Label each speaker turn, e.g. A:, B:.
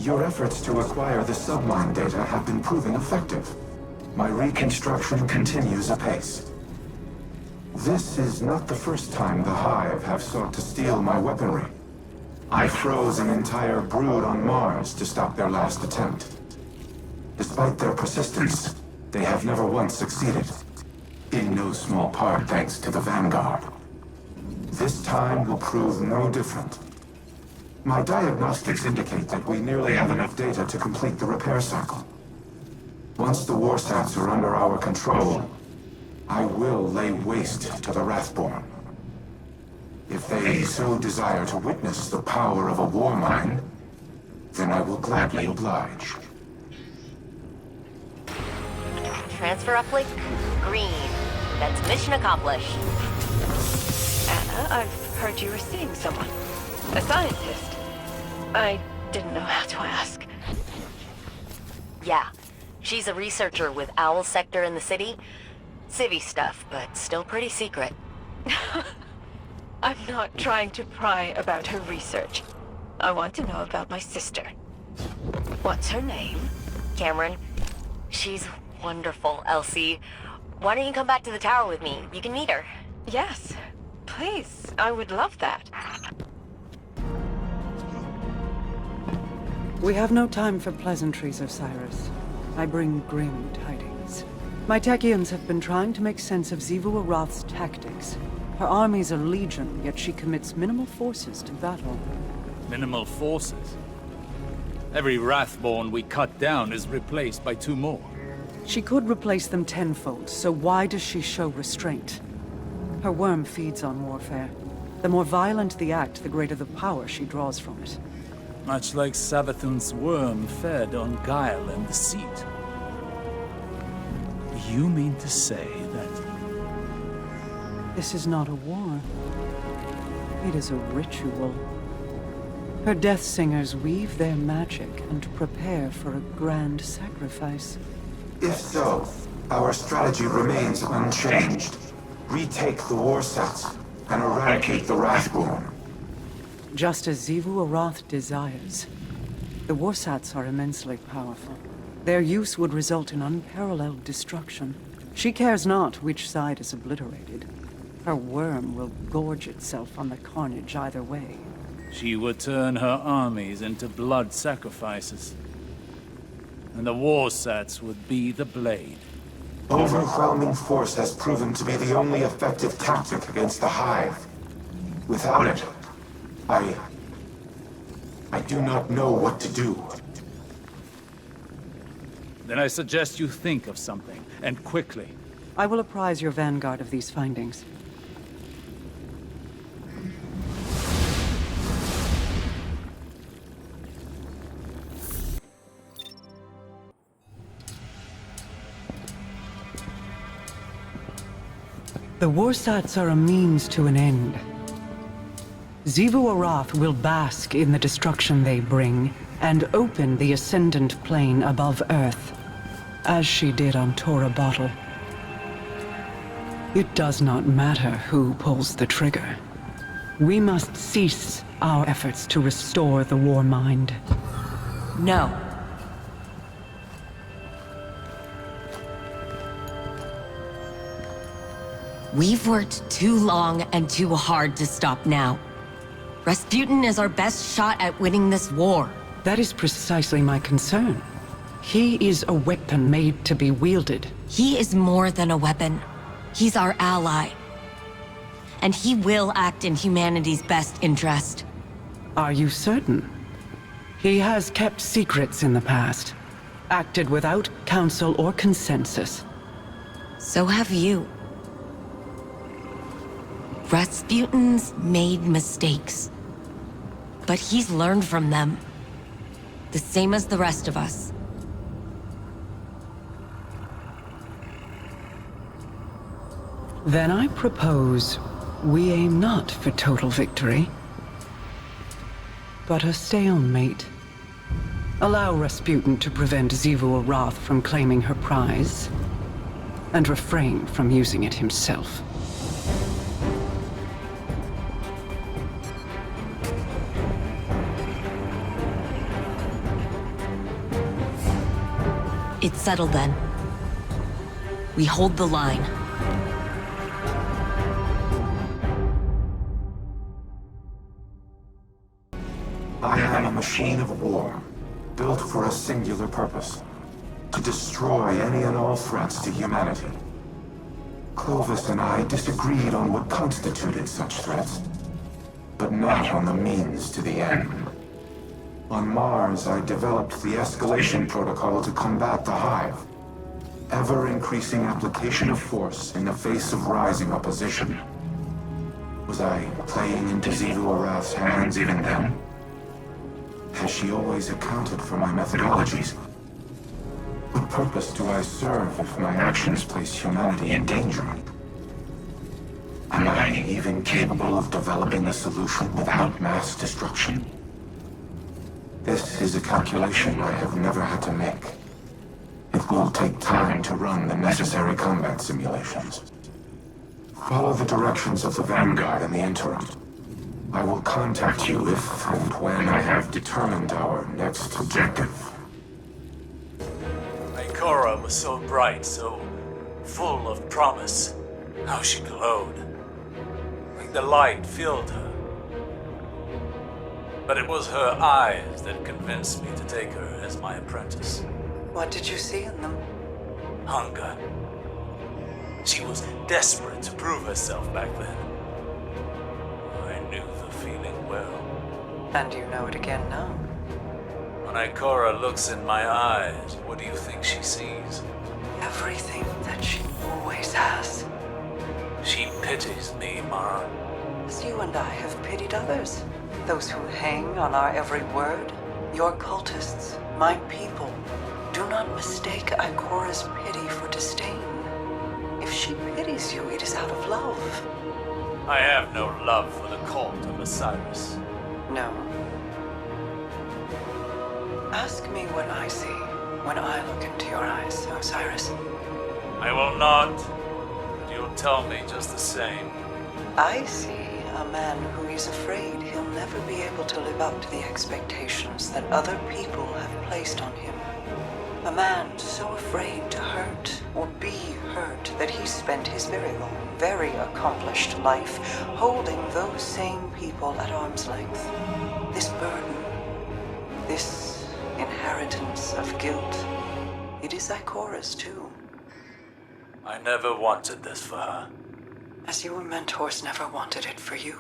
A: Your efforts to acquire the submine data have been proving effective. My reconstruction continues apace. This is not the first time the Hive have sought to steal my weaponry. I froze an entire brood on Mars to stop their last attempt. Despite their persistence, they have never once succeeded. In no small part thanks to the Vanguard. This time will prove no different. My diagnostics indicate that we nearly have enough data to complete the repair cycle. Once the warsats are under our control, I will lay waste to the Wrathborn. If they so desire to witness the power of a war mine, then I will gladly oblige.
B: Transfer uplink green. That's mission accomplished.
C: Anna, I've heard you were seeing someone. A scientist. I didn't know how to ask.
B: Yeah. She's a researcher with Owl Sector in the city. Civvy stuff, but still pretty secret.
C: I'm not trying to pry about her research. I want to know about my sister. What's her name?
B: Cameron. She's wonderful, Elsie. Why don't you come back to the tower with me? You can meet her.
C: Yes, please. I would love that.
D: We have no time for pleasantries, Osiris. I bring grim tidings. My Techians have been trying to make sense of Xivu Arath's tactics. Her armies are legion, yet she commits minimal forces to battle.
E: Minimal forces? Every Wrathborn we cut down is replaced by 2 more.
D: She could replace them tenfold, so why does she show restraint? Her worm feeds on warfare. The more violent the act, the greater the power she draws from it.
E: Much like Savathun's worm fed on guile and deceit. You mean to say that...
D: This is not a war. It is a ritual. Her death singers weave their magic and prepare for a grand sacrifice.
A: If so, our strategy remains unchanged. Retake the warsats and eradicate the Wrathborn.
D: Just as Xivu Arath desires. The warsats are immensely powerful. Their use would result in unparalleled destruction. She cares not which side is obliterated. Her worm will gorge itself on the carnage either way.
E: She would turn her armies into blood sacrifices. And the warsats would be the blade.
A: Overwhelming force has proven to be the only effective tactic against the Hive. Without it, I do not know what to do.
E: Then I suggest you think of something, and quickly.
D: I will apprise your vanguard of these findings. The warsats are a means to an end. Xivu Arath will bask in the destruction they bring, and open the ascendant plane above Earth, as she did on Tora Bottle. It does not matter who pulls the trigger. We must cease our efforts to restore the war mind.
B: No. We've worked too long and too hard to stop now. Rasputin is our best shot at winning this war.
D: That is precisely my concern. He is a weapon made to be wielded.
B: He is more than a weapon. He's our ally. And he will act in humanity's best interest.
D: Are you certain? He has kept secrets in the past, acted without counsel or consensus.
B: So have you. Rasputin's made mistakes. But he's learned from them. The same as the rest of us.
D: Then I propose we aim not for total victory, but a stalemate. Allow Rasputin to prevent Xivu Arath from claiming her prize, and refrain from using it himself.
B: It's settled then. We hold the line.
A: I am a machine of war, built for a singular purpose. To destroy any and all threats to humanity. Clovis and I disagreed on what constituted such threats, but not on the means to the end. On Mars, I developed the escalation protocol to combat the Hive. Ever-increasing application of force in the face of rising opposition. Was I playing into Xivu Arath's hands even then? Has she always accounted for my methodologies? What purpose do I serve if my actions place humanity in danger? Am I even capable of developing a solution without mass destruction? This is a calculation I have never had to make. It will take time to run the necessary combat simulations. Follow the directions of the Vanguard in the interim. I will contact you if and when I have determined our next objective.
E: Ikora was so bright, so full of promise. How she glowed. Like the light filled her. But it was her eyes that convinced me to take her as my apprentice.
D: What did you see in them?
E: Hunger. She was desperate to prove herself back then. I knew the feeling well.
D: And you know it again now.
E: When Ikora looks in my eyes, what do you think she sees?
D: Everything that she always has.
E: She pities me, Mara.
D: As you and I have pitied others. Those who hang on our every word. Your cultists, my people. Do not mistake Ikora's pity for disdain. If she pities you, it is out of love.
E: I have no love for the cult of Osiris.
D: No. Ask me what I see when I look into your eyes, Osiris.
E: I will not, but you'll tell me just the same.
D: I see a man who is afraid he'll never be able to live up to the expectations that other people have placed on him. A man so afraid to hurt or be hurt that he spent his very long, very accomplished life holding those same people at arm's length. This burden, this inheritance of guilt, it is Ikora's too.
E: I never wanted this for her.
D: As your mentors never wanted it for you.